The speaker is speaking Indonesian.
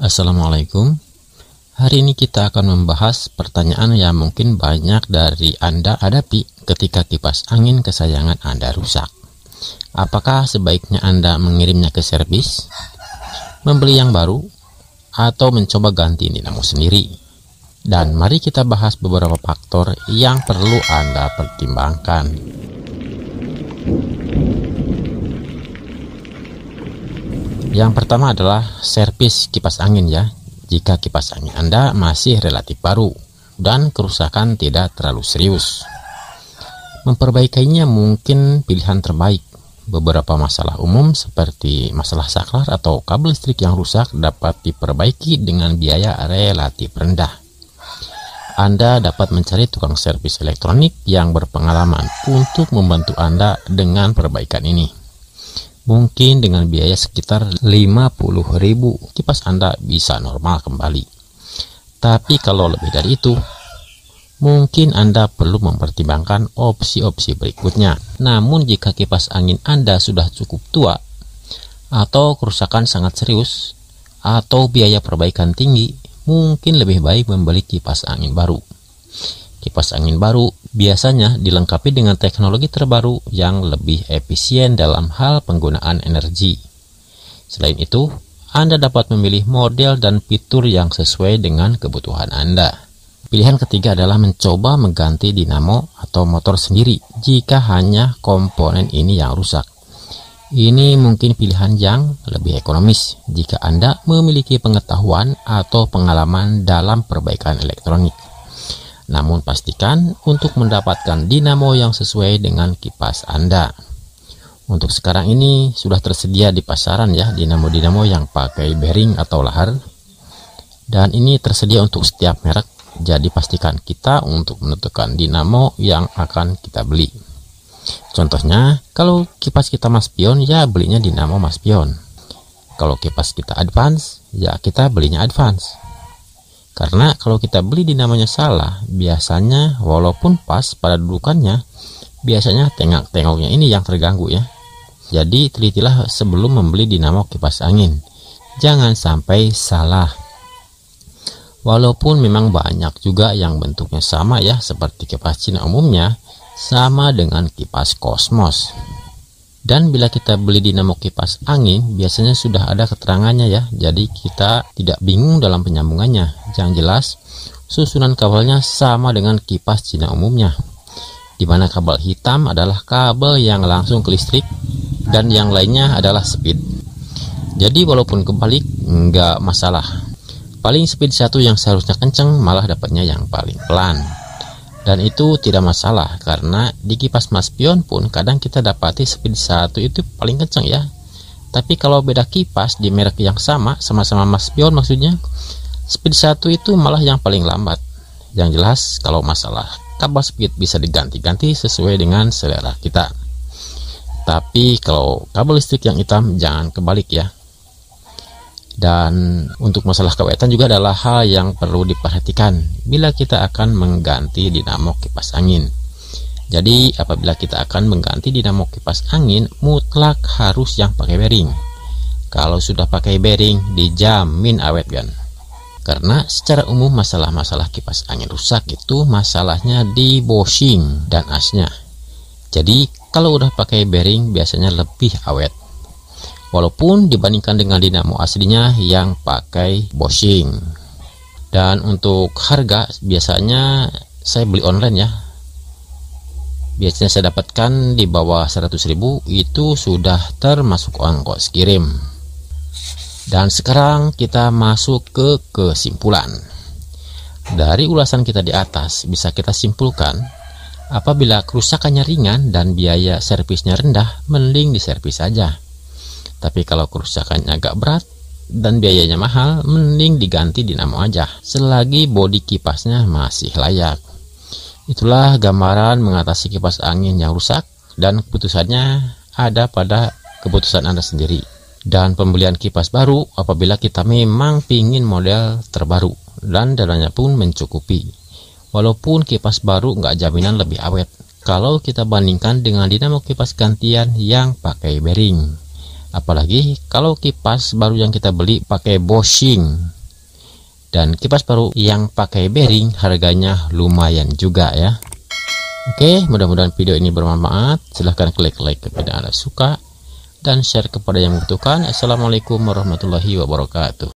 Assalamualaikum. Hari ini kita akan membahas pertanyaan yang mungkin banyak dari Anda hadapi ketika kipas angin kesayangan Anda rusak. Apakah sebaiknya Anda mengirimnya ke servis, membeli yang baru, atau mencoba ganti dinamo sendiri? Dan mari kita bahas beberapa faktor yang perlu Anda pertimbangkan. Yang pertama adalah servis kipas angin ya. Jika kipas angin Anda masih relatif baru dan kerusakan tidak terlalu serius, memperbaikinya mungkin pilihan terbaik. Beberapa masalah umum seperti masalah saklar atau kabel listrik yang rusak dapat diperbaiki dengan biaya relatif rendah. Anda dapat mencari tukang servis elektronik yang berpengalaman untuk membantu Anda dengan perbaikan ini. Mungkin dengan biaya sekitar 50.000 kipas Anda bisa normal kembali. Tapi kalau lebih dari itu, mungkin Anda perlu mempertimbangkan opsi-opsi berikutnya. Namun jika kipas angin Anda sudah cukup tua, atau kerusakan sangat serius, atau biaya perbaikan tinggi, mungkin lebih baik membeli kipas angin baru. Kipas angin baru biasanya dilengkapi dengan teknologi terbaru yang lebih efisien dalam hal penggunaan energi. Selain itu, Anda dapat memilih model dan fitur yang sesuai dengan kebutuhan Anda. Pilihan ketiga adalah mencoba mengganti dinamo atau motor sendiri jika hanya komponen ini yang rusak. Ini mungkin pilihan yang lebih ekonomis jika Anda memiliki pengetahuan atau pengalaman dalam perbaikan elektronik. Namun pastikan untuk mendapatkan dinamo yang sesuai dengan kipas Anda. Untuk sekarang ini sudah tersedia di pasaran ya dinamo-dinamo yang pakai bearing atau lahar. Dan ini tersedia untuk setiap merek. Jadi pastikan kita untuk menentukan dinamo yang akan kita beli. Contohnya, kalau kipas kita Maspion ya belinya dinamo Maspion. Kalau kipas kita Advance ya kita belinya Advance. Karena kalau kita beli dinamonya salah, biasanya walaupun pas pada dudukannya, biasanya tengok-tengoknya ini yang terganggu ya. Jadi telitilah sebelum membeli dinamo kipas angin. Jangan sampai salah. Walaupun memang banyak juga yang bentuknya sama ya, seperti kipas Cina umumnya, sama dengan kipas Cosmos. Dan bila kita beli dinamo kipas angin, biasanya sudah ada keterangannya ya, jadi kita tidak bingung dalam penyambungannya. Yang jelas, susunan kabelnya sama dengan kipas Cina umumnya, di mana kabel hitam adalah kabel yang langsung ke listrik, dan yang lainnya adalah speed. Jadi walaupun kebalik, nggak masalah. Paling speed satu yang seharusnya kenceng, malah dapatnya yang paling pelan. Dan itu tidak masalah karena di kipas Maspion pun kadang kita dapati speed 1 itu paling kencang ya. Tapi kalau beda kipas di merek yang sama-sama Maspion maksudnya, speed 1 itu malah yang paling lambat. Yang jelas kalau masalah kabel speed bisa diganti-ganti sesuai dengan selera kita. Tapi kalau kabel listrik yang hitam jangan kebalik ya. Dan untuk masalah kewetan juga adalah hal yang perlu diperhatikan bila kita akan mengganti dinamo kipas angin. Jadi apabila kita akan mengganti dinamo kipas angin, mutlak harus yang pakai bearing. Kalau sudah pakai bearing dijamin awet kan. Karena secara umum masalah-masalah kipas angin rusak itu masalahnya di bushing dan asnya. Jadi kalau udah pakai bearing biasanya lebih awet. Walaupun dibandingkan dengan dinamo aslinya yang pakai bushing. Dan untuk harga biasanya saya beli online ya. Biasanya saya dapatkan di bawah 100.000 itu sudah termasuk ongkos kirim. Dan sekarang kita masuk ke kesimpulan. Dari ulasan kita di atas bisa kita simpulkan, apabila kerusakannya ringan dan biaya servisnya rendah, mending diservis saja. Tapi kalau kerusakannya agak berat dan biayanya mahal, mending diganti dinamo aja selagi bodi kipasnya masih layak. Itulah gambaran mengatasi kipas angin yang rusak, dan keputusannya ada pada keputusan Anda sendiri. Dan pembelian kipas baru apabila kita memang pingin model terbaru dan dananya pun mencukupi. Walaupun kipas baru nggak jaminan lebih awet kalau kita bandingkan dengan dinamo kipas gantian yang pakai bearing. Apalagi kalau kipas baru yang kita beli pakai bushing, dan kipas baru yang pakai bearing harganya lumayan juga ya. Oke, mudah-mudahan video ini bermanfaat. Silahkan klik like kepada Anda suka dan share kepada yang membutuhkan. Assalamualaikum warahmatullahi wabarakatuh.